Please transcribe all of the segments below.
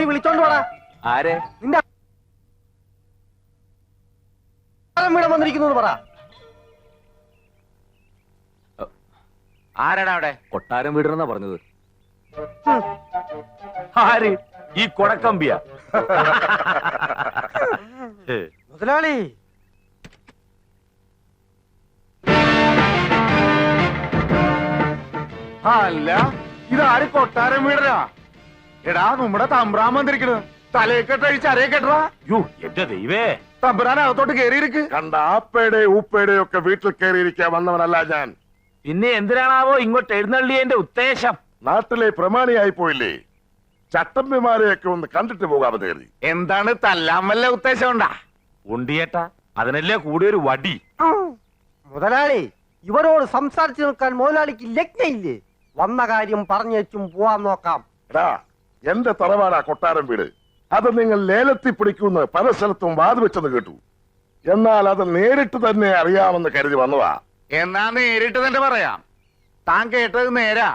പോയി വിളിച്ചോണ്ട് പോടാ. ആരെ? നിന്റെ വീടം വന്നിരിക്കുന്നു പറ. ആരാടാ അവിടെ? കൊട്ടാരം വീടെന്നാ പറഞ്ഞത്. ആര്? ഈ കൊടക്കമ്പിയ? മുതലാളി, അല്ല ഇതാര് കൊട്ടാരം വീടരാ? എടാ നമ്മുടെ തമ്പ്രാൻ വന്നിരിക്കണത്. തലയെക്കെട്ടഴിച്ച് അരയെക്കെട്ടാ. യോ എന്റെ ദൈവേ, തമ്പ്രാൻ അകത്തോട്ട് കേറിയിരിക്ക്. കണ്ട ആപ്പയുടെ ഊപ്പയുടെ ഒക്കെ വീട്ടിൽ കയറിയിരിക്കാൻ വന്നവനല്ല ഞാൻ. പിന്നെ എന്തിനാണാവോ ഇങ്ങോട്ട് എഴുന്നള്ളിയതിന്റെ ഉദ്ദേശം? നാട്ടിലെ പ്രമാണിയായി പോയില്ലേ, ചട്ടമ്പിമാരെയൊക്കെ ഒന്ന് കണ്ടിട്ട് പോകാമെന്ന് കരുതി. എന്താണ് തല്ലാൻ വല്ല ഉദ്ദേശം ഉണ്ടാ? ഉണ്ടിയേട്ടാ, അതിനല്ലേ കൂടിയൊരു വടി. മുതലാളി, ഇവരോട് സംസാരിച്ചു നിൽക്കാൻ മുതലാളിക്ക് ലഗ്നയില്ലേ? വന്ന കാര്യം പറഞ്ഞേച്ചും പോവാൻ നോക്കാം. എടാ, എന്റെ തറവാടാ കൊട്ടാരം വീട്. അത് നിങ്ങൾ ലേലത്തിൽ പിടിക്കുമെന്ന് പല സ്ഥലത്തും വാതുവെച്ചെന്ന് കേട്ടു. എന്നാൽ അത് നേരിട്ട് തന്നെ അറിയാമെന്ന് കരുതി വന്നതാ. എന്നാ നേരിട്ട് തന്നെ പറയാം. താൻ കേട്ടത് നേരാ.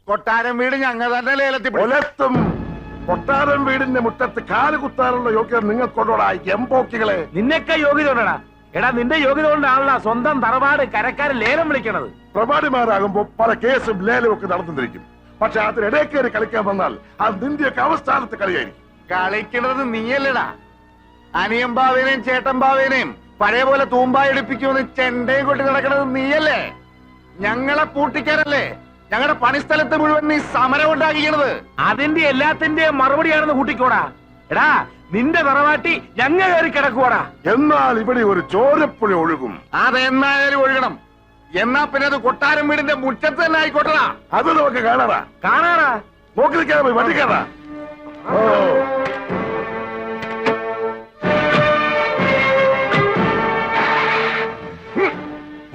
കൊട്ടാരം വീട് ഞങ്ങൾ തന്നെ ലേലത്തിൽ ഒലത്തും കൊട്ടാരം വീടിന്റെ മുറ്റത്ത് കാലുകുത്താനുള്ള യോഗ്യത നിങ്ങൾക്കൊണ്ടോടാ എംപോക്കികളെ. നിന്നൊക്കെ യോഗ്യത കൊണ്ടാ? എടാ, നിന്റെ യോഗ്യത കൊണ്ടാണല്ലോ സ്വന്തം തറവാട് കരക്കാരൻ ലേലം വിളിക്കണത്. പ്രമാണിമാരാകുമ്പോ പല കേസും ലേലവും ഒക്കെ നടന്നിരിക്കും. പക്ഷെ അതിനിടെ കയറി കളിക്കാൻ വന്നാൽ അത് നിന്റെയൊക്കെ അവസ്ഥാനത്ത് കളിയായിരിക്കും. കളിക്കണത് നീയല്ലടാ. അനിയൻ ബാവേനെയും ചേട്ടൻ ബാവേനെയും പഴയ പോലെ തൂമ്പായി എടുപ്പിക്കുമെന്ന് ചെണ്ടയും കൊട്ടി നടക്കണത് നീയല്ലേ? ഞങ്ങളെ പൂട്ടിക്കാനല്ലേ ഞങ്ങളുടെ പണിസ്ഥലത്ത് മുഴുവൻ നീ സമരം ഉണ്ടാക്കിക്കണത്? അതിന്റെ എല്ലാത്തിന്റെയും മറുപടിയാണെന്ന് കൂട്ടിക്കോടാ. എടാ, നിന്റെ തറവാട്ടി ഞങ്ങ കയറി കിടക്കുവാടാ. എന്നാൽ ഇവിടെ ഒരു ചോരപ്പുഴ ഒഴുകും. അതെന്നായാലും ഒഴുകണം. എന്നാ പിന്നെ അത് കൊട്ടാരം വീടിന്റെ മുറ്റത്ത് തന്നെ ആയിക്കോട്ടടാ. അത് നമുക്ക് കാണാറാ. കാണാടാ. നോക്കി നിൽക്കാൻ പോയി വണ്ടിക്കാറാ. ഓ,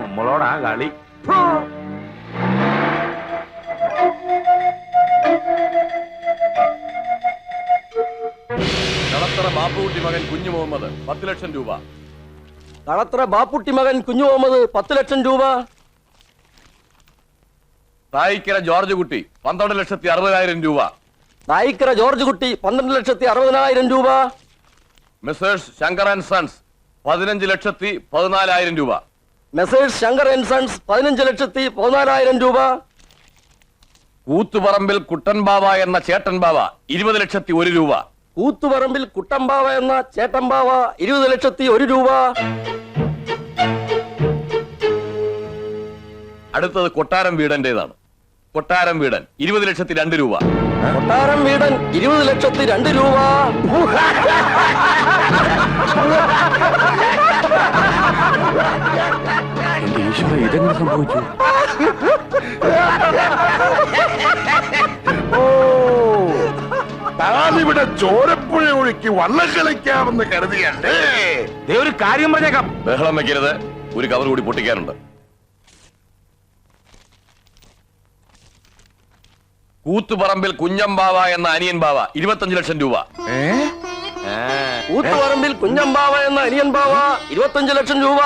നമ്മളോടാ കളി. കളത്തറ ബാപ്പുകുട്ടി മകൻ കുഞ്ഞു മുഹമ്മദ് 10 ലക്ഷം രൂപ. കളത്തറ ബാപ്പുട്ടി മകൻ കുഞ്ഞു മുഹമ്മദ് 10 ലക്ഷം രൂപ. തായിക്കര ജോർജ് കുട്ടി 12,60,000 രൂപ. നായിക്കര ജോർജ് കുട്ടി 12,60,000 രൂപ. മെസേഴ്സ് ശങ്കർ ആൻഡ് സൺസ് 15,14,000 രൂപ. മെസേഴ്സ് ശങ്കർ ആൻഡ് സൺസ് 15,14,000 രൂപ. കൂത്തുപറമ്പിൽ കുട്ടൻ ബാവ എന്ന ചേട്ടൻ ബാവ 20,01,000 രൂപ. കൂത്തുപറമ്പിൽ കുട്ടമ്പാവ എന്ന ചേട്ടമ്പാവ 20,01,000 രൂപ. അടുത്തത് കൊട്ടാരം വീടന്റേതാണ്. കൊട്ടാരം വീടൻ 20,02,000 രൂപ. കൊട്ടാരം വീടൻ 20,02,000 രൂപ. എന്റെ ഈശ്വര, ഇതെങ്ങനെ സംഭവിച്ചു? ഓ, താനിവിടെ ചോരപ്പുഴ ഒഴുക്കി വള്ളം കളിക്കാമെന്ന് കരുതിയല്ലേ? ദേ ഒരു കാര്യം പറഞ്ഞേക്കാം. ബഹളം വെക്കരുത്, ഒരു കവർ കൂടി പൊട്ടിക്കാനുണ്ട്. കൂത്തുപറമ്പിൽ കുഞ്ഞമ്പാവ എന്ന അനിയൻ ബാവ 25 ലക്ഷം രൂപ. കൂത്തുപറമ്പിൽ കുഞ്ഞമ്പാവ എന്ന അനിയൻ ബാവ 25 ലക്ഷം രൂപ.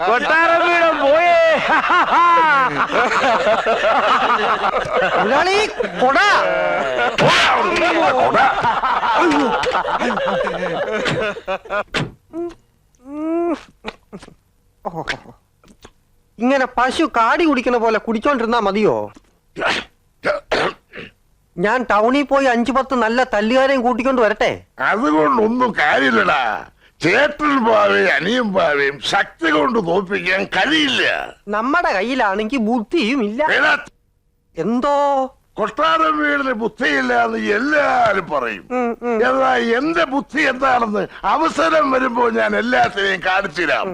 കൊട്ടാരം വീടും പോയേ. മുതലാളി, കൊട. ഇങ്ങനെ പശു കാടി കുടിക്കുന്ന പോലെ കുടിച്ചോണ്ടിരുന്നാ മതിയോ? ഞാൻ ടൗണിൽ പോയി 5-10 നല്ല തല്ലുകാരെയും കൂട്ടിക്കൊണ്ട് വരട്ടെ? അതുകൊണ്ടൊന്നും കാര്യമില്ലടാ. ചേട്ടൻ ബാവയും അനിയൻ ബാവയും ശക്തി കൊണ്ട് തോൽപ്പിക്കാൻ കഴിയില്ല. നമ്മുടെ കയ്യിലാണെങ്കിൽ ബുദ്ധിയും ഇല്ല. എന്തോ കൊട്ടാരം വീടിന് ബുദ്ധിയില്ല എന്ന് എല്ലാരും പറയും. എന്നാ എന്റെ ബുദ്ധി എന്താണെന്ന് അവസരം വരുമ്പോ ഞാൻ എല്ലാത്തിനെയും കാണിച്ചു തരാം.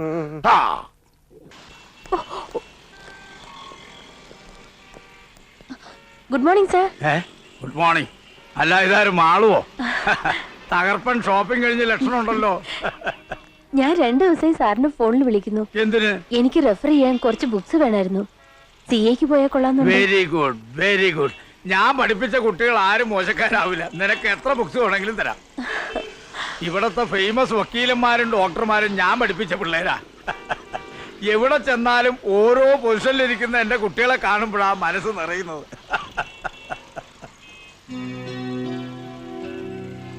Good morning sir. Good morning. അല്ല, ഇതാരും മാളുവോ? തകർപ്പൻ ഷോപ്പിംഗ് കഴിഞ്ഞ ലക്ഷണം ഉണ്ടല്ലോ. ഞാൻ 2 ദിവസമായി സാറിന് ഫോണിൽ വിളിക്കുന്നു. എന്തിന്? എനിക്ക് റെഫർ ചെയ്യാൻ കുറച്ച് ബുക്സ് വേണമായിരുന്നു. CAക്ക് പോയാൽ കൊള്ളാന്നുണ്ട്. Very good, very good. ഞാൻ പഠിപ്പിച്ച കുട്ടികൾ ആരും മോശക്കാരാവില്ല. നിനക്ക് എത്ര ബുക്സ് വേണമെങ്കിലും തരാം. ഇവിടത്തെ ഫേമസ് വക്കീലന്മാരും ഡോക്ടർമാരും ഞാൻ പഠിപ്പിച്ച പിള്ളേരാ. എവിടെ ചെന്നാലും ഓരോ പൊസിഷനിലിരിക്കുന്ന എന്റെ കുട്ടികളെ കാണുമ്പോഴാ മനസ്സ് നിറയുന്നത്.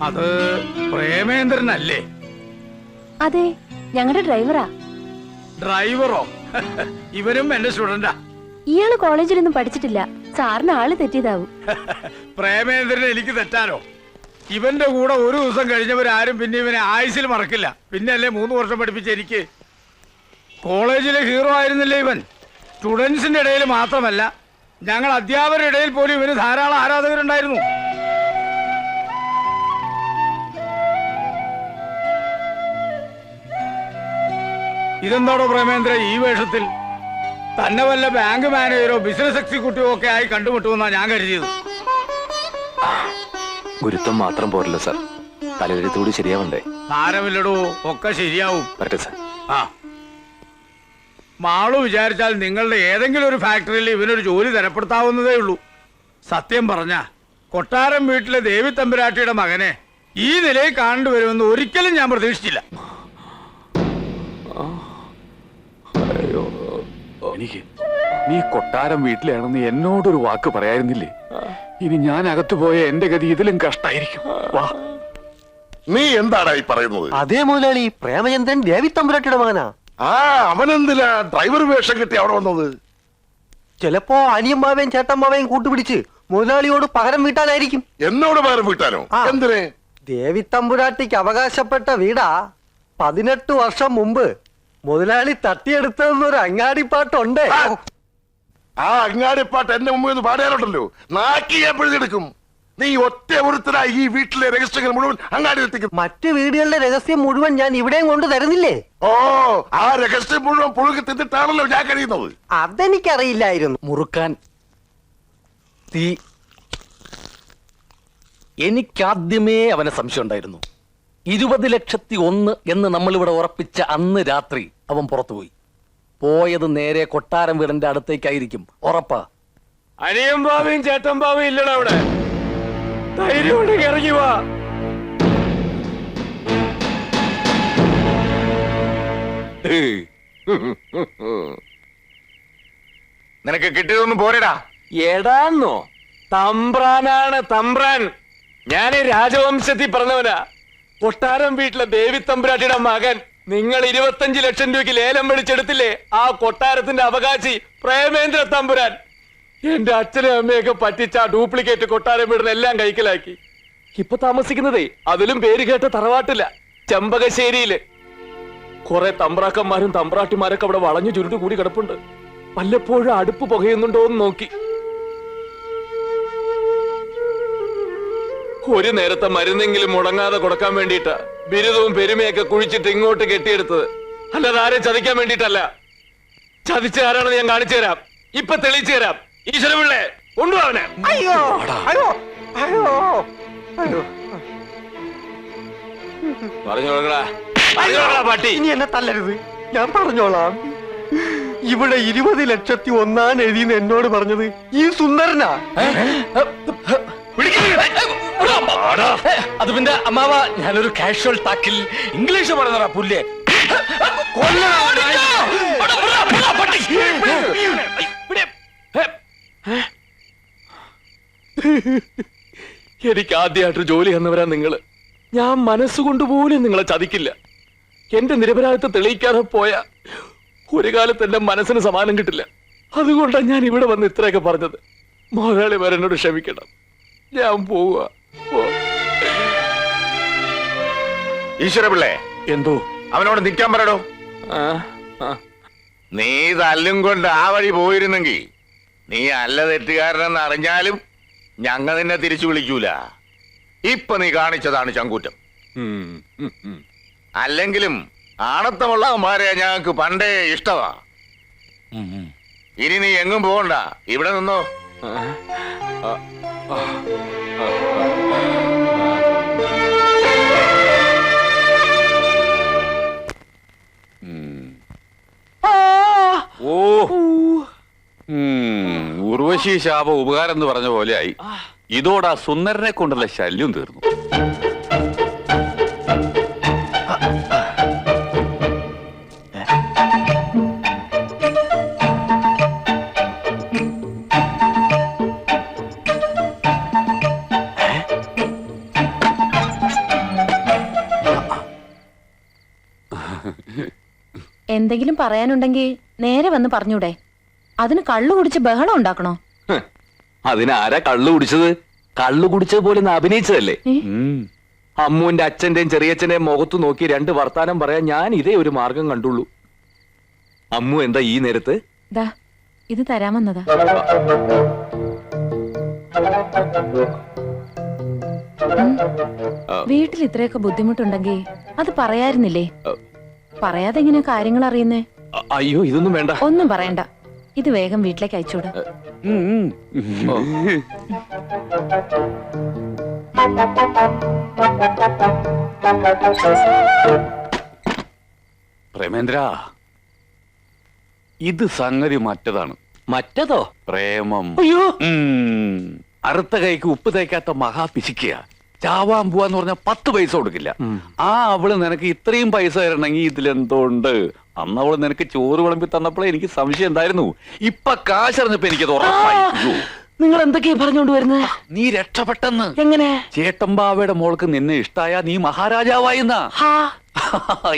അത് പ്രേമേന്ദ്രനല്ലേ? അതെ, ഞങ്ങളുടെ ഡ്രൈവറാ. ഡ്രൈവറോ? ഇവരും എന്റെ സ്റ്റുഡന്റാ. ഇയാള് കോളേജിലൊന്നും പഠിച്ചിട്ടില്ല. സാറിന് ആള് തെറ്റിയതാവും. പ്രേമേന്ദ്രൻ എനിക്ക് തെറ്റാനോ? ഇവന്റെ കൂടെ ഒരു ദിവസം കഴിഞ്ഞവരാരും പിന്നെ ഇവനെ ആയുസിൽ മറക്കില്ല. പിന്നല്ലേ 3 വർഷം പഠിപ്പിച്ച എനിക്ക്. കോളേജിലെ ഹീറോ ആയിരുന്നില്ലേ ഇവൻ? സ്റ്റുഡൻസിന്റെ ഇടയിൽ മാത്രമല്ല, ഞങ്ങൾ അധ്യാപകരുടെ ഇടയിൽ പോലും ഇവന് ധാരാളം ആരാധകരുണ്ടായിരുന്നു. ഇതെന്താണോ പ്രേമേന്ദ്ര ഈ വേഷത്തിൽ? തന്നെ വല്ല ബാങ്ക് മാനേജറോ ബിസിനസ് എക്സിക്യൂട്ടീവോ ഒക്കെ ആയി കണ്ടുമുട്ടുമെന്നാ ഞാൻ കരുതിയത്. ഗുരുത്വം മാത്രം പോരല്ലോ സാർ, തലവെഴുത്തുകൂടി ശരിയാവണ്ടേ? സാരമില്ലടോ, ഒക്കെ ശരിയാവും. വരട്ടെ സാർ. ആ, മാളു വിചാരിച്ചാൽ നിങ്ങളുടെ ഏതെങ്കിലും ഒരു ഫാക്ടറിയിൽ ഇവനൊരു ജോലി തരപ്പെടുത്താവുന്നതേ ഉള്ളൂ. സത്യം പറഞ്ഞ കൊട്ടാരം വീട്ടിലെ ദേവി തമ്പുരാട്ടിയുടെ മകനെ ഈ നിലയിൽ കാണേണ്ടി ഒരിക്കലും ഞാൻ പ്രതീക്ഷിച്ചില്ല. എനിക്ക് നീ കൊട്ടാരം വീട്ടിലാണെന്ന് എന്നോടൊരു വാക്ക് പറയായിരുന്നില്ലേ? ഇനി ഞാൻ അകത്തു പോയ എന്റെ ഗതി ഇതിലും കഷ്ടായിരിക്കും. വാ. നീ എന്താടാ ഈ പറയുന്നത്? അതേ മുതലാളി, പ്രേമചന്ദ്രൻ ദേവി തമ്പുരാട്ടിയുടെ മകനാ. ആ, അവനെന്തിനാ ഡ്രൈവർ വേഷം കിട്ടി അവിടെ വന്നത്? ചിലപ്പോ അനിയമ്മാവേയും ചേട്ടമ്മാവേയും കൂട്ടുപിടിച്ച് മുതലാളിയോട് പകരം വീട്ടാനായിരിക്കും. എന്നോട് പകരം വീട്ടാനോ? എന്തിന്? ദേവി തമ്പുരാട്ടിക്ക് അവകാശപ്പെട്ട വീടാ 18 വർഷം മുമ്പ് മുതലാളി തട്ടിയെടുത്തതെന്നൊരു അങ്ങാടിപ്പാട്ടുണ്ട്. ആ അങ്ങാടിപ്പാട്ട് എന്റെ മുമ്പിൽ നിന്ന് പാടാറുണ്ടല്ലോ, നാക്കി ഞാൻ പിഴുതെടുക്കും. നീ ഒറ്റ ഒരുത്തരായി ഈ വീട്ടിലെ രഹസ്യങ്ങൾ മുഴുവൻ അങ്ങാടി എത്തിക്കും. മറ്റു വീടുകളുടെ രഹസ്യം മുഴുവൻ ഞാൻ ഇവിടെയും കൊണ്ട് തരുന്നില്ലേ? ഓ, ആ രഹസ്യം മുഴുവൻ പുഴുകി തിന്നിട്ടാണല്ലോ ഞാൻ കഴിയുന്നത്. അതെനിക്കറിയില്ലായിരുന്നു. മുറുക്കാൻ തീ. എനിക്കാദ്യമേ അവനെ സംശയം ഉണ്ടായിരുന്നു. 20,01,000 എന്ന് നമ്മളിവിടെ ഉറപ്പിച്ച അന്ന് രാത്രി അവൻ പുറത്തുപോയി. പോയത് നേരെ കൊട്ടാരം വീടിന്റെ അടുത്തേക്കായിരിക്കും, ഉറപ്പാ. അനിയമ്പാവയും ചേട്ടമ്പാവയും ഇല്ലടാ അവിടെ. ധൈര്യം ഉണ്ടെങ്കിൽ ഇറങ്ങി വാ. നിനക്ക് കിട്ടിയതൊന്നും പോരടാ. എടാന്നോ? തമ്പ്രാനാണ് തമ്പ്രാൻ. ഞാൻ രാജവംശത്തിൽ പറഞ്ഞവനാ. കൊട്ടാരം വീട്ടിലെ ദേവി തമ്പുരാട്ടിയുടെ മകൻ. നിങ്ങൾ 25 ലക്ഷം രൂപയ്ക്ക് ലേലം വിളിച്ചെടുത്തില്ലേ ആ കൊട്ടാരത്തിന്റെ അവകാശി പ്രേമേന്ദ്ര തമ്പുരാൻ. എന്റെ അച്ഛനും അമ്മയൊക്കെ പറ്റിച്ച ഡ്യൂപ്ലിക്കേറ്റ് കൊട്ടാരം വീടിന് എല്ലാം കൈക്കലാക്കി. ഇപ്പൊ താമസിക്കുന്നതേ അതിലും പേര് കേട്ട തറവാട്ടില്ല, ചെമ്പകശ്ശേരിയില്. കുറെ തമ്പ്രാക്കന്മാരും തമ്പ്രാട്ടിമാരൊക്കെ അവിടെ വളഞ്ഞു ചുരുട്ട് കൂടി കിടപ്പുണ്ട്. വല്ലപ്പോഴും അടുപ്പ് പുകയുന്നുണ്ടോ എന്ന് നോക്കി. ഒരു നേരത്തെ മരുന്നെങ്കിലും മുടങ്ങാതെ കൊടുക്കാൻ വേണ്ടിയിട്ടാ ബിരുദവും പെരുമയൊക്കെ കുഴിച്ചിട്ട് ഇങ്ങോട്ട് കെട്ടിയെടുത്തത്. അല്ലാതെ ആരെ ചതിക്കാൻ വേണ്ടിയിട്ടല്ല. ചതിച്ച ആരാണെന്ന് ഞാൻ കാണിച്ചു തരാം, ഇപ്പൊ തെളിയിച്ചു തരാം. ഈശ്വരപിള്ളേ, കൊണ്ടുപോവനെ. അയ്യോ അയ്യോ അയ്യോ അയ്യോ, പറഞ്ഞോളാ പട്ടി. ഇനി എന്നെ തല്ലരുത്, ഞാൻ പറഞ്ഞോളാം. ഇവിടെ 20,01,000 എഴുതിന്ന് എന്നോട് പറഞ്ഞത് ഈ സുന്ദരനാ. അത് പിന്നെ അമ്മാവ, ഞാനൊരു കാഷ്വൽ ടാക്കിൽ ഇംഗ്ലീഷ് പറയുന്നതാ പുല്ലേ. എനിക്ക് ആദ്യമായിട്ട് ജോലി തന്നവരാ നിങ്ങള്. ഞാൻ മനസ്സുകൊണ്ട് പോലും നിങ്ങളെ ചതിക്കില്ല. എന്റെ നിരപരാധിത്വം തെളിയിക്കാതെ പോയ ഒരു കാലത്ത് എന്റെ മനസ്സിന് സമാനം കിട്ടില്ല. അതുകൊണ്ടാണ് ഞാൻ ഇവിടെ വന്ന് ഇത്രയൊക്കെ പറഞ്ഞത്. മുതലാളി വരെന്നോട് ക്ഷമിക്കണം, ഞാൻ പോവുക. ഈശ്വരപിള്ളേ, എന്തോ അവനോട് നിൽക്കാൻ പറയടോ. നീ തല്ലും കൊണ്ട് ആ വഴി പോയിരുന്നെങ്കിൽ നീ അല്ല തെറ്റുകാരനെന്ന് അറിഞ്ഞാലും ഞങ്ങൾ നിന്നെ തിരിച്ചു വിളിക്കൂല. ഇപ്പൊ നീ കാണിച്ചതാണ് ചങ്കൂറ്റം. അല്ലെങ്കിലും ആണത്തമുള്ള അമ്മാരെ ഞങ്ങൾക്ക് പണ്ടേ ഇഷ്ടമാ. ഇനി നീ എങ്ങും പോകണ്ട, ഇവിടെ നിന്നോ. ഓ, ഉർവശി ശാപ ഉപകാരം എന്ന് പറഞ്ഞ പോലെ ആയി. ഇതോടെ ആ സുന്ദരനെ കൊണ്ടുള്ള ശല്യം തീർന്നു. എന്തെങ്കിലും പറയാനുണ്ടെങ്കിൽ നേരെ വന്ന് പറഞ്ഞൂടെ? അതിന് കള്ളു കുടിച്ച് ബഹളം ഉണ്ടാക്കണോ? അതിനാരാ കള്ളു കുടിച്ചത്? കള്ളു കുടിച്ചത് പോലെ അഭിനയിച്ചതല്ലേ? അമ്മുവിന്റെ അച്ഛന്റെയും ചെറിയച്ഛന്റെയും മുഖത്തു നോക്കി 2 വർത്താനം പറയാൻ ഞാൻ ഇതേ ഒരു മാർഗം കണ്ടുള്ളൂ. അമ്മു എന്താ ഈ നേരത്ത്? ദാ ഇത് തരാമെന്നതാ. വീട്ടിൽ ഇത്രയൊക്കെ ബുദ്ധിമുട്ടുണ്ടെങ്കിൽ അത് പറയായിരുന്നില്ലേ? പറയാതെ എങ്ങനെയാ കാര്യങ്ങൾ അറിയുന്നേ? അയ്യോ, ഇതൊന്നും വേണ്ട. ഒന്നും പറയണ്ട. ഇത് വേഗം വീട്ടിലേക്ക് അയച്ചോട്. പ്രേമേന്ദ്ര, ഇത് സംഗതി മറ്റതാണ്. മറ്റതോ? പ്രേമം. അയ്യോ, അറുത്ത കൈക്ക് ഉപ്പ് തേക്കാത്ത മഹാ പിശിക്കുക. ചാവാൻ പോവാന്ന് പറഞ്ഞാൽ 10 പൈസ കൊടുക്കില്ല. അവള് നിനക്ക് ഇത്രയും പൈസ തരണമെങ്കിൽ ഇതിലെന്തോ ഉണ്ട്. അന്ന് അവള് നിനക്ക് ചോറ് വിളമ്പി തന്നപ്പോഴേ എനിക്ക് സംശയം ഉണ്ടായിരുന്നു. ഇപ്പൊ കാശറിഞ്ഞപ്പോ എനിക്കത് ഉറപ്പായി. നിങ്ങൾ എന്തൊക്കെയാ പറഞ്ഞോണ്ട് വരുന്നത്? നീ രക്ഷപ്പെട്ടെന്ന്. എങ്ങനെ? ചേട്ടമ്പാവയുടെ മോൾക്ക് നിന്നെ ഇഷ്ടായ നീ മഹാരാജാവായിന്നാ.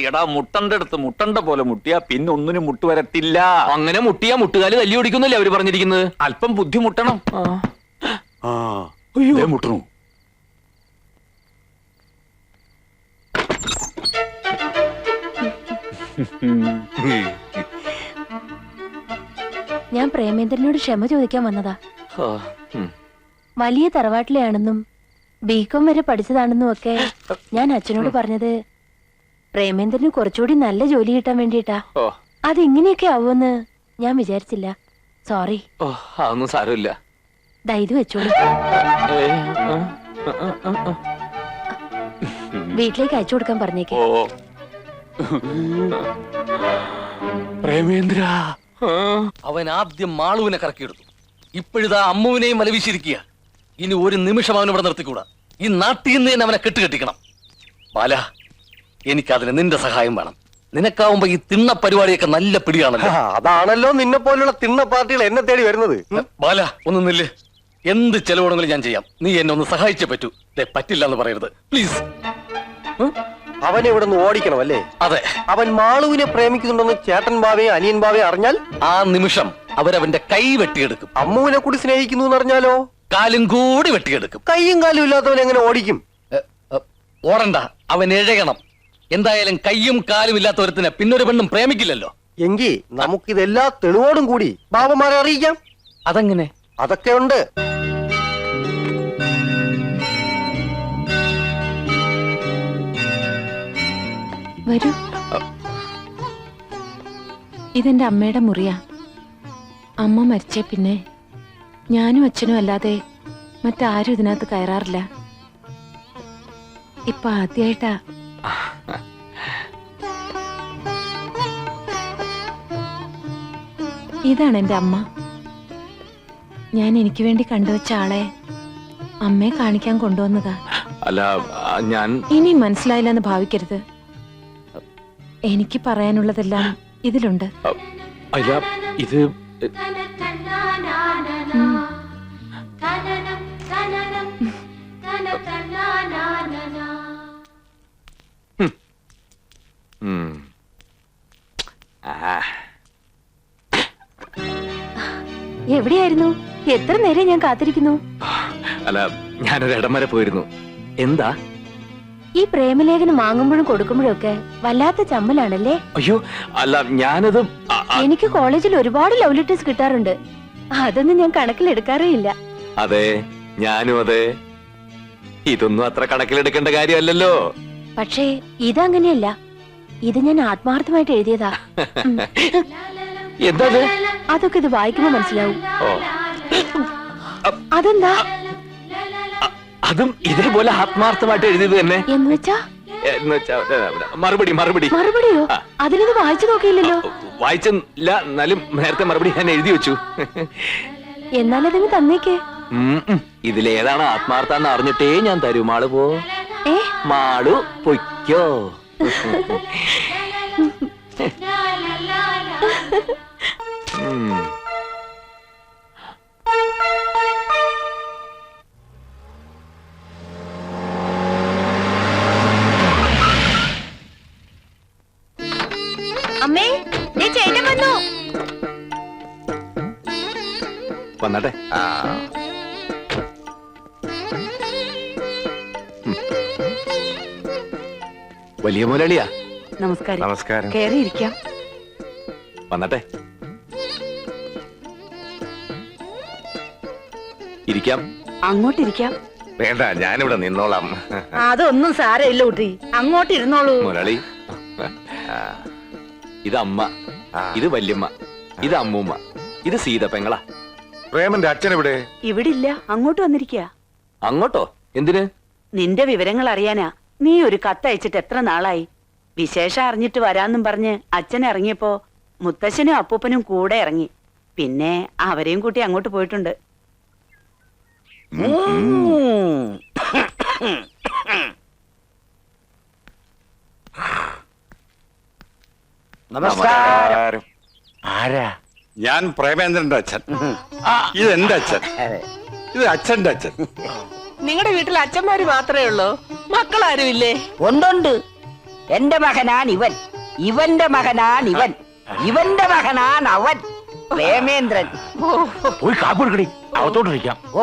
എടാ, മുട്ടന്റെ അടുത്ത് മുട്ടണ്ട പോലെ മുട്ടിയാ പിന്നെ ഒന്നിനും മുട്ട് വരത്തില്ല. അങ്ങനെ മുട്ടിയാ മുട്ടുകാല് തല്ലി ഓടിക്കുന്നല്ലേ അവര് പറഞ്ഞിരിക്കുന്നത്? അല്പം ബുദ്ധിമുട്ടണം. മുട്ടണു. ഞാൻ പ്രേമേന്ദ്രനോട് ക്ഷമ ചോദിക്കാൻ വന്നതാ. വലിയ തറവാട്ടിലെയാണെന്നും ബികോം വരെ പഠിച്ചതാണെന്നും ഒക്കെ ഞാൻ അച്ഛനോട് പറഞ്ഞത് പ്രേമേന്ദ്രന് കുറച്ചുകൂടി നല്ല ജോലി കിട്ടാൻ വേണ്ടിട്ടാ. അതിങ്ങനെയൊക്കെ ആവുമെന്ന് ഞാൻ വിചാരിച്ചില്ല. സോറി. അതൊന്നും സാരമില്ല. ഇത് വെച്ചോളൂ. വീട്ടിലേക്ക് അയച്ചു കൊടുക്കാൻ പറഞ്ഞേക്കേ. പ്രേമേന്ദ്ര, അവൻ ആദ്യം മാളുവിനെ കറക്കിയെടുത്തു. ഇപ്പോഴിതാ അമ്മുവിനെയും വലവീശിരിക്കുക. ഇനി ഒരു നിമിഷം അവൻ ഇവിടെ നിർത്തിക്കൂടാ. ഈ നാട്ടിൽ നിന്ന് തന്നെ അവനെ കെട്ടുകെട്ടിക്കണം. ബാല, എനിക്കതിന് നിന്റെ സഹായം വേണം. നിനക്കാവുമ്പോ ഈ തിണ്ണ പരിപാടിയൊക്കെ നല്ല പിടിയാണല്ലോ. അതാണല്ലോ നിന്നെ പോലുള്ള തിണ്ണ പാർട്ടികൾ എന്നെ തേടി വരുന്നത്. ബാല, ഒന്ന് നില്ല്. എന്ത് ചെലവുണ്ടെങ്കിലും ഞാൻ ചെയ്യാം. നീ എന്നെ ഒന്ന് സഹായിച്ചേ പറ്റൂ. പറ്റില്ല എന്ന് പറയരുത് പ്ലീസ്. അവനെ ഇവിടെ നിന്ന് ഓടിക്കണം അല്ലേ? അതെ. അവൻ മാളുവിനെ പ്രേമിക്കുന്നുണ്ടെന്ന് ചേട്ടൻ ബാവയെ അനിയൻ ബാവയെ അറിഞ്ഞാൽ ആ നിമിഷം അവരവന്റെ കൈ വെട്ടിയെടുക്കും. അമ്മുവിനെ കൂടി സ്നേഹിക്കുന്നു എന്ന് അറിഞ്ഞാലോ കാലും കൂടി വെട്ടിയെടുക്കും. കൈയും കാലും ഇല്ലാത്തവൻ എങ്ങനെ ഓടിക്കും? ഓടണ്ട, അവൻ എഴയണം. എന്തായാലും കൈയും കാലും ഇല്ലാത്തവരത്തിന് പിന്നൊരു പെണ്ണും പ്രേമിക്കില്ലല്ലോ. എങ്കിൽ നമുക്കിതെല്ലാ തെളിവോടും കൂടി ബാബമാരെ അറിയിക്കാം. അതെങ്ങനെ? അതൊക്കെ ഉണ്ട്. വരൂ. ഇതെന്റെ അമ്മയുടെ മുറിയാ. അമ്മ മരിച്ചേ പിന്നെ ഞാനും അച്ഛനും അല്ലാതെ മറ്റാരും ഇതിനകത്ത് കയറാറില്ല. ഇപ്പൊ ആദ്യമായിട്ടാ. ഇതാണ് എന്റെ അമ്മ. ഞാൻ എനിക്ക് വേണ്ടി കണ്ടുവച്ച ആളെ അമ്മയെ കാണിക്കാൻ കൊണ്ടുവന്നതാ. അല്ല, ഞാൻ ഇനി മനസ്സിലായില്ലെന്ന് ഭാവിക്കരുത്. എനിക്ക് പറയാനുള്ളതെല്ലാം ഇതിലുണ്ട്. അല്ല, ഇത് എവിടെയായിരുന്നു? എത്ര നേരം ഞാൻ കാത്തിരിക്കുന്നു. അല്ല, ഞാനൊരു ഇടം വരെ പോയിരുന്നു. എന്താ? ഈ പ്രേമലേഖനം വാങ്ങുമ്പോഴും കൊടുക്കുമ്പോഴും ഒക്കെ വല്ലാത്ത ചമ്മലാണല്ലേ? അയ്യോ, അല്ല, ഞാനത് എനിക്ക് കോളേജിൽ ഒരുപാട് ലവ് ലെറ്റേഴ്സ് കിട്ടാറുണ്ട്. അതൊന്നും ഞാൻ കണക്കിലെടുക്കാറേ ഇല്ല. അതെ, ഞാനും അതെ. ഇതൊന്നും അത്ര കണക്കിലെടുക്കേണ്ട കാര്യമല്ലല്ലോ. പക്ഷേ ഇതങ്ങനെയല്ല. ഇത് ഞാൻ ആത്മാർത്ഥമായിട്ട് എഴുതിയതാ. എന്താ? അതൊക്കെ ഇത് വായിക്കുമ്പോ മനസ്സിലാവും. അതെന്താ? അതും ഇതേപോലെ ആത്മാർത്ഥമായിട്ട് എഴുതിയത് തന്നെ. എന്ന് വെച്ചാ മറുപടി മറുപടിയോ? അതിനത് വായിച്ചു നോക്കിയില്ലല്ലോ. വായിച്ചില്ല, എന്നാലും നേരത്തെ മറുപടി ഞാൻ എഴുതി വെച്ചു. എന്നാലതിന് തന്നേക്കേ. ഇതിലേതാണ് ആത്മാർത്ഥന്ന് അറിഞ്ഞിട്ടേ ഞാൻ തരൂ. മാളു പോ. മാളു പൊയ്ക്കോ. അമ്മേ, വന്നാട്ടെ. വലിയ മുരളിയാ. നമസ്കാരം. നമസ്കാരം. കേറിയിരിക്കാം. വന്നാട്ടെ. ഇരിക്കാം. അങ്ങോട്ടിരിക്കാം. വേണ്ട, ഞാനിവിടെ നിന്നോളാം. അതൊന്നും സാരമില്ല കുട്ടി, അങ്ങോട്ട് ഇരുന്നോളൂ. മുരളി, ഇത് അമ്മ, ഇത് വല്യമ്മ, ഇത് അമ്മൂമ്മ, ഇത് സീത പെങ്ങളാ. പ്രേമന്റെ അച്ഛൻ എവിടെ? ഇവിടെ ഇല്ല, അങ്ങോട്ട് വന്നിരിക്കുക. അങ്ങോട്ടോ? എന്തിന്? നിന്റെ വിവരങ്ങൾ അറിയാനാ. നീ ഒരു കത്തയച്ചിട്ട് എത്ര നാളായി? വിശേഷം അറിഞ്ഞിട്ട് വരാന്നും പറഞ്ഞ് അച്ഛൻ ഇറങ്ങിയപ്പോ മുത്തശ്ശനും അപ്പൂപ്പനും കൂടെ ഇറങ്ങി. പിന്നെ അവരെയും കൂട്ടി അങ്ങോട്ട് പോയിട്ടുണ്ട്. നമസ്കാരം. ആരാ? ഞാൻ പ്രേമേന്ദ്രന്റെ അച്ഛൻ. ഇത് എന്റെ അച്ഛൻ, ഇത് അച്ഛന്റെ അച്ഛൻ. നിങ്ങളുടെ വീട്ടിൽ അച്ഛന്മാര് മാത്രമേ ഉള്ളൂ, മക്കളാരും ഇല്ലേ? ഉണ്ടുണ്ട്. എന്റെ മകനാൻ ഇവൻ, ഇവന്റെ മകനാൻ ഇവൻ, ഇവന്റെ മകനാൻ അവൻ. പ്രേമേന്ദ്രൻ. പോയി കാപ്പിടുക്കടി, അകത്തോട്ടിരിക്കാം. ഓ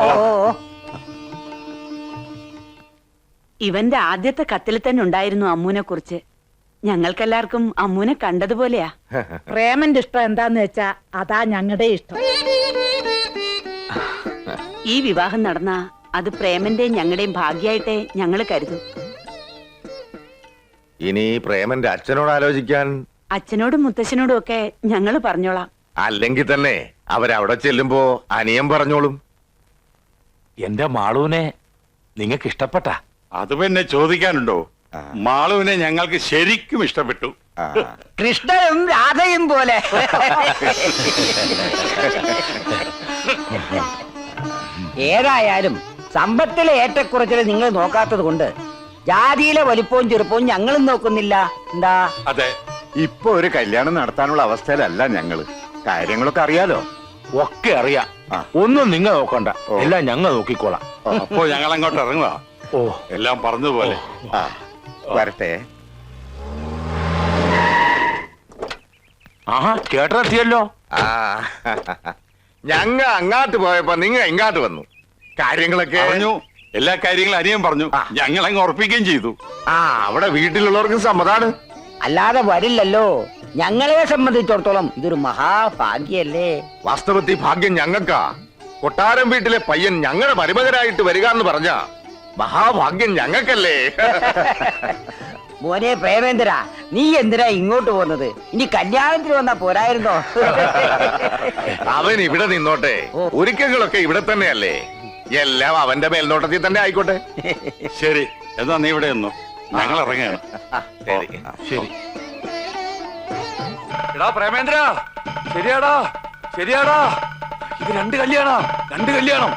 ഇവന്റെ ആദ്യത്തെ കത്തിൽ തന്നെ ഉണ്ടായിരുന്നു അമ്മൂനെ കുറിച്ച്. ഞങ്ങൾക്കെല്ലാവർക്കും അമ്മൂനെ കണ്ടതുപോലെയാ. പ്രേമന്റെ ഇഷ്ടം എന്താന്ന് വെച്ചാ അതാ ഞങ്ങളുടെ ഇഷ്ടം. ഈ വിവാഹം നടന്ന അത് പ്രേമന്റെയും ഞങ്ങളുടെയും ഭാഗ്യായിട്ടേ ഞങ്ങള് കരുതും. ഇനി പ്രേമന്റെ അച്ഛനോട് ആലോചിക്കാൻ അച്ഛനോടും മുത്തശ്ശനോടും ഒക്കെ ഞങ്ങള് പറഞ്ഞോളാം. അല്ലെങ്കിൽ തന്നെ അവരവിടെ ചെല്ലുമ്പോ അനിയൻ പറഞ്ഞോളും. എന്റെ മാളൂനെ നിങ്ങൾക്ക് ഇഷ്ടപ്പെട്ട? അത് പിന്നെ ചോദിക്കാനുണ്ടോ? മാളുവിനെ ഞങ്ങൾക്ക് ശരിക്കും ഇഷ്ടപ്പെട്ടു. കൃഷ്ണനും രാധയും പോലെ. ഏതായാലും സമ്പത്തിലെ ഏറ്റക്കുറച്ചിൽ നിങ്ങൾ നോക്കാത്തത് കൊണ്ട് ജാതിയിലെ വലിപ്പവും ചെറുപ്പവും ഞങ്ങളും നോക്കുന്നില്ല. എന്താ? അതെ, ഇപ്പൊ ഒരു കല്യാണം നടത്താനുള്ള അവസ്ഥയിലല്ല ഞങ്ങള്. കാര്യങ്ങളൊക്കെ അറിയാലോ. ഒക്കെ അറിയാം. ഒന്നും നിങ്ങൾ നോക്കണ്ട, എല്ലാം ഞങ്ങൾ നോക്കിക്കോളാം. അപ്പോ ഞങ്ങൾ അങ്ങോട്ട് ഇറങ്ങുക. ഓ, എല്ലാം പറഞ്ഞതുപോലെ. വരട്ടെ. ആഹാ, കേട്ടെത്തിയല്ലോ. ഞങ്ങ അങ്ങാട്ട് പോയപ്പോ നിങ്ങ ഇങ്ങാട്ട് വന്നു. കാര്യങ്ങളൊക്കെ പറഞ്ഞു, എല്ലാ കാര്യങ്ങളും അനിയൻ പറഞ്ഞു. ഞങ്ങൾ അങ്ങ് ഉറപ്പിക്കുകയും ചെയ്തു. അവിടെ വീട്ടിലുള്ളവർക്ക് സമ്മതാണ്. അല്ലാതെ വരില്ലല്ലോ. ഞങ്ങളെ സംബന്ധിച്ചിടത്തോളം ഇതൊരു മഹാഭാഗ്യല്ലേ. വാസ്തവത്തിൽ ഭാഗ്യം ഞങ്ങൾക്കാ. കൊട്ടാരം വീട്ടിലെ പയ്യൻ ഞങ്ങളുടെ മരുമകനായിട്ട് വരിക എന്ന് പറഞ്ഞ മഹാഭാഗ്യം ഞങ്ങൾക്കല്ലേ. മോനെ പ്രേമേന്ദ്ര, നീ എന്തിനാ ഇങ്ങോട്ട് പോകുന്നത്? ഇനി കല്യാണത്തിന് വന്നാ പോരായിരുന്നോ? അവൻ ഇവിടെ നിന്നോട്ടെ, ഒരുക്കങ്ങളൊക്കെ ഇവിടെ തന്നെയല്ലേ. എല്ലാം അവന്റെ മേൽനോട്ടത്തിൽ തന്നെ ആയിക്കോട്ടെ. ശരി, എന്നാ നീ ഇവിടെ ഒന്നു, ഞങ്ങൾ ഇറങ്ങുകയാണ്. ശരി. എടാ പ്രേമേന്ദ്ര, ശരിയാടാ ശരിയാടാ, ഇത് രണ്ട് കല്യാണം.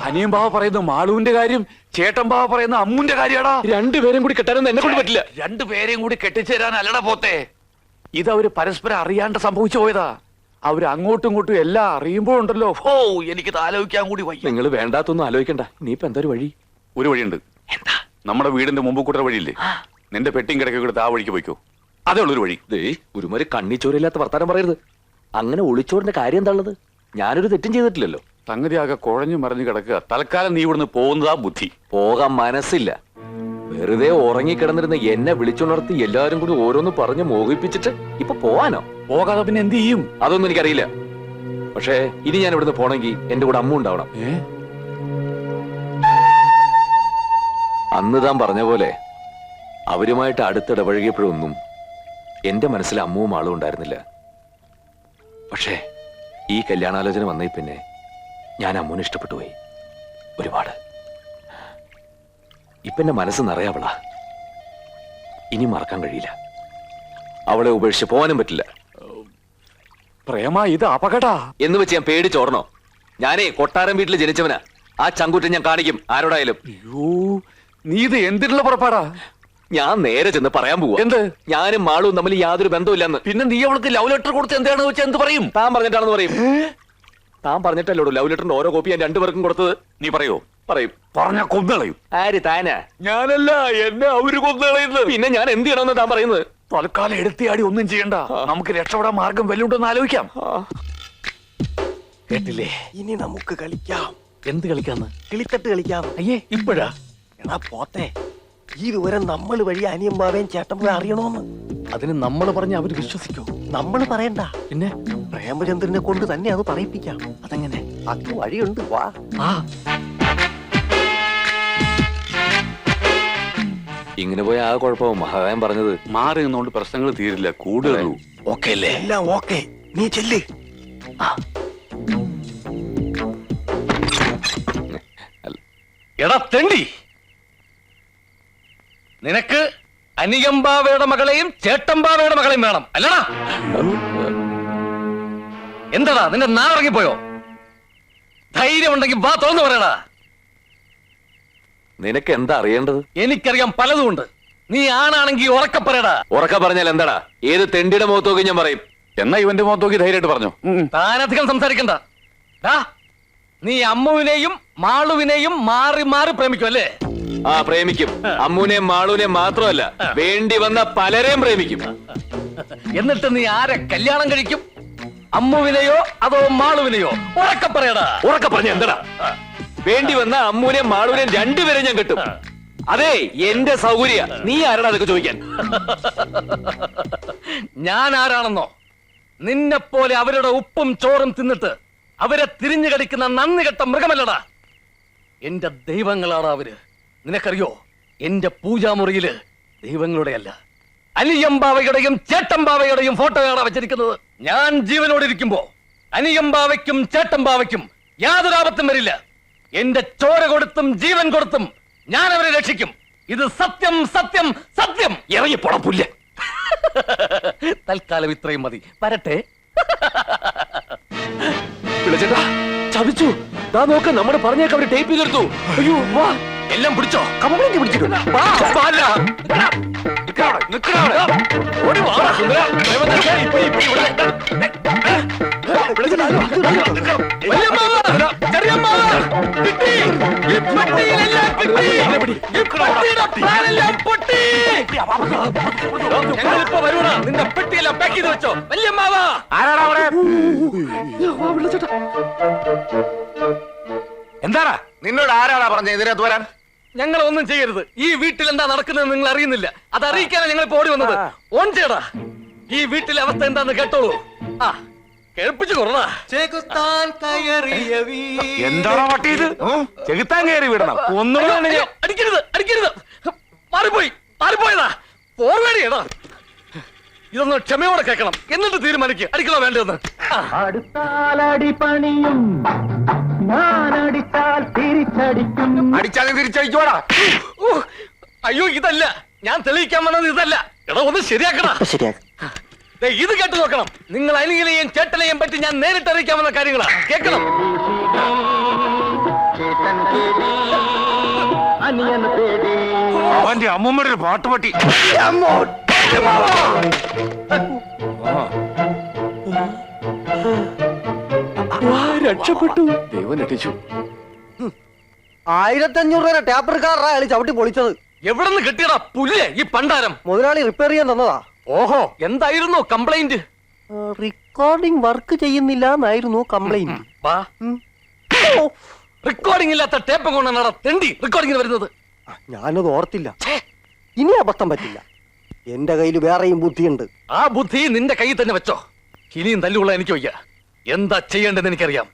അനിയൻ ബാവ പറയുന്ന മാളുവിന്റെ കാര്യം, ചേട്ടൻ ബാവ പറയുന്ന അമ്മുന്റെ കാര്യാടാ. രണ്ടുപേരും കൂടി കെട്ടാനൊന്നും എന്നെ കൊണ്ട് പറ്റില്ല. രണ്ടുപേരെയും കൂടി കെട്ടിച്ചേരാൻ അല്ലട പോത്തെ. ഇത് അവര് പരസ്പരം അറിയാണ്ട് സംഭവിച്ചു പോയതാ. അവര് അങ്ങോട്ടും ഇങ്ങോട്ടും എല്ലാം അറിയുമ്പോഴുണ്ടല്ലോ, ഓ എനിക്കിത് ആലോചിക്കാൻ കൂടി വയ്യ. നിങ്ങൾ വേണ്ടാത്തൊന്നും ആലോചിക്കണ്ട. ഇനിയിപ്പോ എന്താ ഒരു വഴി? ഒരു വഴിയുണ്ട്. എന്താ? നമ്മുടെ വീടിന്റെ മുമ്പ് കൂട്ട വഴിയില്ലേ, നിന്റെ പെട്ടിയും കിടക്കെ കൊടുത്ത് ആ വഴിക്ക് പോയിക്കോ. അതേ ഉള്ളൊരു വഴി. ഒരുമാതിരി കണ്ണിച്ചോരില്ലാത്ത വർത്താനം പറയരുത്. അങ്ങനെ ഒളിച്ചോറിന്റെ കാര്യം എന്താ ഉള്ളത്? ഞാനൊരു തെറ്റും ചെയ്തിട്ടില്ലല്ലോ. സംഗതി ആകെ കുഴഞ്ഞു മറിഞ്ഞു കിടക്കുക. തൽക്കാലം നീ ഇവിടുന്ന് പോകുന്നതാ ബുദ്ധി. പോകാൻ മനസ്സില്ല. വെറുതെ ഉറങ്ങിക്കിടന്നിരുന്ന എന്നെ വിളിച്ചുണർത്തി എല്ലാരും കൂടി ഓരോന്ന് പറഞ്ഞ് മോഹിപ്പിച്ചിട്ട് ഇപ്പൊ പോവാനോ? പോകാതെ പിന്നെ എന്ത് ചെയ്യും? അതൊന്നും എനിക്കറിയില്ല. പക്ഷേ ഇനി ഞാൻ ഇവിടുന്ന് പോണെങ്കിൽ എന്റെ കൂടെ അമ്മ ഉണ്ടാവണം. അന്ന് താൻ പറഞ്ഞ പോലെ അവരുമായിട്ട് അടുത്തിടപഴകിയപ്പോഴൊന്നും എന്റെ മനസ്സിൽ അമ്മുവും ആളും ഉണ്ടായിരുന്നില്ല. പക്ഷേ ഈ കല്യാണാലോചന വന്നേ പിന്നെ ഞാൻ അമ്മുവിനെ ഇഷ്ടപ്പെട്ടു പോയി ഒരുപാട്. ഇപ്പൊ എന്റെ മനസ്സ് നിറയാവളാ. ഇനി മറക്കാൻ കഴിയില്ല. അവളെ ഉപേക്ഷിച്ച് പോകാനും പറ്റില്ല. പ്രേമ, ഇത് അപകടാ എന്ന് വെച്ച് ഞാൻ പേടിച്ചോടണോ? ഞാനേ കൊട്ടാരം വീട്ടിൽ ജനിച്ചവനാ. ആ ചങ്കുറ്റം ഞാൻ കാണിക്കും ആരോടായാലും. അയ്യോ, നീ ഇത് എന്തിനുള്ള പുറപ്പാടാ? ഞാൻ നേരെ ചെന്ന് പറയാൻ പോവാ. എന്ത്? ഞാനും മാളും തമ്മിൽ യാതൊരു ബന്ധമില്ലെന്ന്. പിന്നെ നീ അവൾക്ക് ലവ് ലെറ്റർ കൊടുത്ത് എന്താണെന്ന് വെച്ചാൽ എന്ത് പറയും? താൻ പറഞ്ഞിട്ടാണെന്ന് പറയും. താൻ പറഞ്ഞിട്ടല്ലോ ലവ് ലെറ്ററിന്റെ ഓരോ കോപ്പി ഞാൻ രണ്ടുപേർക്കും കൊടുത്തത്. നീ പറയോ? പറയും. പറഞ്ഞ കൊന്നുകളയും. ആര്? താനാ? ഞാനല്ല, എന്നെ അവര് കൊന്നുകളയുന്നത്. പിന്നെ ഞാൻ എന്ത് ചെയ്യണമെന്ന് താൻ പറയുന്നത്? തൽക്കാലം എടുത്തിയാടി ഒന്നും ചെയ്യണ്ട. നമുക്ക് രക്ഷപ്പെടാൻ മാർഗം വല്ലുണ്ടെന്ന് ആലോചിക്കാം. കേട്ടില്ലേ? ഇനി നമുക്ക് കളിക്കാം. എന്ത് കളിക്കാന്ന്? കിളിത്തട്ട് കളിക്കാം. അയ്യേ, ഇപ്പോഴാ? എടാ പോത്തെ, ഈ വിവരം നമ്മൾ വഴി അനിയമ്പാവേം ചേട്ടൻ അറിയണോന്ന്. അതിന് നമ്മൾ പറഞ്ഞ അവര് വിശ്വസിക്കോ? നമ്മൾ പറയണ്ട, പിന്നെ പ്രേമചന്ദ്രനെ കൊണ്ട് തന്നെ അത് പറയിപ്പിക്കാം. അതെങ്ങനെ? അത് വഴിയുണ്ട്, വാ. ഇങ്ങനെ പോയ ആ കുഴപ്പവും മഹാൻ പറഞ്ഞത്. മാറി നിന്നുകൊണ്ട് പ്രശ്നങ്ങൾ തീരില്ല, കൂടുതലൂ. ഓക്കെ അല്ലേ? എല്ലാം ഓക്കെ, നീ ചെല്ല്. എടാ തെണ്ടി, നിനക്ക് അനിയമ്പാവയുടെ മകളെയും ചേട്ടമ്പാവയുടെ മകളെയും വേണം അല്ലടാ? എന്താടാ നിന്റെ നാറിറങ്ങിപ്പോയോ? ധൈര്യം ഉണ്ടെങ്കിൽ വാ തുറന്നു പറയടാ. നിനക്ക് എന്താ അറിയേണ്ടത്? എനിക്കറിയാം പലതുമുണ്ട്. നീ ആണാണെങ്കിൽ ഉറക്കെ പറയടാ. ഉറക്ക പറഞ്ഞാൽ എന്താടാ? ഏത് തെണ്ടിയുടെ മുഖത്ത് നോക്കി ഞാൻ പറയും. എന്നാ ഇവന്റെ മുഖത്ത് നോക്കി ധൈര്യമായിട്ട് പറഞ്ഞു. താനധികം സംസാരിക്കണ്ട. നീ അമ്മുവിനെയും മാളുവിനെയും മാറി മാറി പ്രേമിക്കും അല്ലേ? ആ, പ്രേമിക്കും. അമ്മുവിനെയും മാളുവിനെയും മാത്രമല്ല, വേണ്ടി വന്ന പലരെയും പ്രേമിക്കും. എന്നിട്ട് നീ ആരെ കല്യാണം കഴിക്കും? അമ്മുവിനെയോ അതോ മാളുവിനെയോ? ഉറക്കെ പറയടാ. ഉറക്ക പറഞ്ഞ എന്താടാ? വേണ്ടി വന്ന അമ്മുവിനെയും മാളുവിനെയും രണ്ടുപേരെ ഞാൻ കിട്ടും. അതെ, എന്റെ സൗകര്യ. നീ ആരാടാ അതൊക്കെ ചോദിക്കാൻ? ഞാൻ ആരാണെന്നോ? നിന്നെ പോലെ അവരുടെ ഉപ്പും ചോറും തിന്നിട്ട് അവരെ തിരിഞ്ഞു കടിക്കുന്ന നന്ദി കെട്ട മൃഗമല്ലടാ. എന്റെ ദൈവങ്ങളാണ് അവര്. നിനക്കറിയോ, എന്റെ പൂജാമുറിയില് ദൈവങ്ങളുടെ അല്ല, അനിയമ്പാവയുടെയും ചേട്ടമ്പാവയുടെയും ഫോട്ടോയാണ് വെച്ചിരിക്കുന്നത്. ഞാൻ ജീവനോടിരിക്കുമ്പോ അനിയമ്പാവയ്ക്കും ചേട്ടമ്പാവയ്ക്കും യാതൊരു ആപത്തും വരില്ല. എന്റെ ചോര കൊടുത്തും ജീവൻ കൊടുത്തും ഞാൻ അവരെ രക്ഷിക്കും. ഇത് സത്യം, സത്യം, സത്യം. ഇറങ്ങി പൊടപ്പില്ല. തൽക്കാലം ഇത്രയും മതി. വരട്ടെ. വിളിച്ചേട്ടാ, ചതിച്ചു. ദാ നോക്ക്, നമ്മുടെ പറഞ്ഞേക്ക് അവര് ടേപ്പ് ചെയ്തെടുത്തു. അയ്യോ, വാ. എല്ലാം പിടിച്ചോ? കംപ്ലൈന്റ് പിടിച്ചിട്ടുണ്ട്. ഞങ്ങളിപ്പോ വരൂടാ. നിന്റെ പെട്ടിയെല്ലാം പാക്ക് ചെയ്ത് വെച്ചോ. വല്യമ്മാവാ. ആരാടാ അവിടെ? എന്താടാ നിന്നോട് ആരാടാ പറഞ്ഞ ഇതിനകത്ത് വരാൻ? ഞങ്ങൾ ഒന്നും ചെയ്യരുത്. ഈ വീട്ടിൽ എന്താ നടക്കുന്നത് നിങ്ങൾ അറിയുന്നില്ല. അത് അറിയിക്കാനാണ് ഞങ്ങൾ ഇപ്പോ ഓടി വന്നത്. ഓൺ ചെയ്യടാ. ഈ വീട്ടിലെ അവസ്ഥ എന്താന്ന് കേട്ടോളൂ. ആ, കേൾപ്പിച്ചു കൊറടാ. എന്താണോ വട്ടി ഇത്? ചെകുത്താൻ കയറി വിടണം. ഒന്നും അടിക്കരുത്, അടിക്കരുത്. മാറിപ്പോയി, മാറിപ്പോയതാ. പോർവേടിയടാ. ഇതൊന്ന് ക്ഷമയോടെ കേൾക്കണം, എന്നിട്ട് തീരുമാനിക്കുക അടിക്കണോ വേണ്ടതെന്ന്. അടുത്താലടി പണിയും, ഞാനടിച്ചാൽ തിരിച്ചടിക്കും. അടിച്ചാലും തിരിച്ചടിക്കോടാ. അയ്യോ, ഇതല്ല ഞാൻ തെളിയിക്കാൻ വന്നത്. ഇതല്ല. എടാ, ഒന്ന് ശരിയാക്കടാ. ദേ, ഇത് കേട്ട് നോക്കണം. നിങ്ങൾ അനിയനെയും ചേട്ടനെയും പറ്റി ഞാൻ നേരിട്ട് അറിയിക്കാമെന്ന കാര്യങ്ങളാ. കേൾക്കണം. അവന്റെ അമ്മൂമ്മയുടെ ഒരു പാട്ടുപട്ടി. രക്ഷപ്പെട്ടു. ദൈവം രക്ഷിച്ചു. 1500 രൂപ ടേപ്പർ കാറാ അയാൾ ചവിട്ടി പൊളിച്ചത്. എവിടെ നിന്ന് കിട്ടിയടാ പുല്ലേ ഈ പണ്ടാരം? മുതലാളി റിപ്പയർ ചെയ്യാൻ തന്നതാ. ഓഹോ, എന്തായിരുന്നു കംപ്ലൈന്റ്? റെക്കോർഡിംഗ് വർക്ക് ചെയ്യുന്നില്ല എന്നായിരുന്നു കംപ്ലൈന്റ്. റെക്കോർഡിംഗ് ഇല്ലാത്ത ടേപ്പ് കൊണ്ടാണ് തെണ്ടി റെക്കോർഡിംഗിന് വരുന്നത്. ഞാനത് ഓർത്തില്ല. ഇനി അബദ്ധം പറ്റില്ല. എന്റെ കയ്യിൽ വേറെയും ബുദ്ധിയുണ്ട്. ആ ബുദ്ധി നിന്റെ കയ്യിൽ തന്നെ വെച്ചോ. ഇനിയും തല്ലുള്ള എനിക്ക് വയ്യ. എന്താ ചെയ്യേണ്ടതെന്ന് എനിക്കറിയാം.